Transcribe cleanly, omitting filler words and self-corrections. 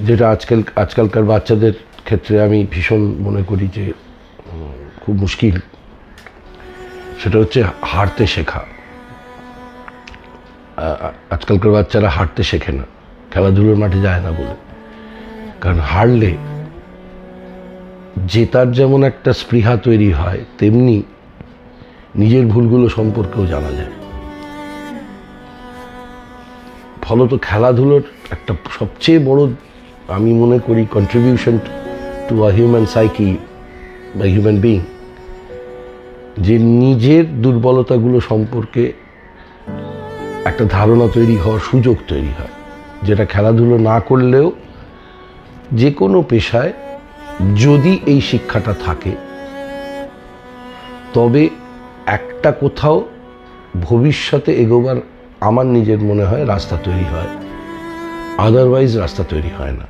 যেটা আজকালকার বাচ্চাদের ক্ষেত্রে আমি ভীষণ মনে করি যে খুব মুশকিল, সেটা হচ্ছে হারতে শেখা। আজকালকার বাচ্চারা হারতে শেখে না, খেলাধুলোর মাঠে যায় না বলে। কারণ হারলে জেতার যেমন একটা স্পৃহা তৈরি হয়, তেমনি নিজের ভুলগুলো সম্পর্কেও জানা যায়। ফলত খেলাধুলোর একটা সবচেয়ে বড় আমি মনে করি contribution to a human psyche বা হিউম্যান বিইং, যে নিজের দুর্বলতাগুলো সম্পর্কে একটা ধারণা তৈরি হওয়ার সুযোগ তৈরি হয়, যেটা খেলাধুলো না করলেও যে কোনো পেশায় যদি এই শিক্ষাটা থাকে, তবে একটা কোথাও ভবিষ্যতে এগোবার আমার নিজের মনে হয় রাস্তা তৈরি হয়, আদারওয়াইজ রাস্তা তৈরি হয় না।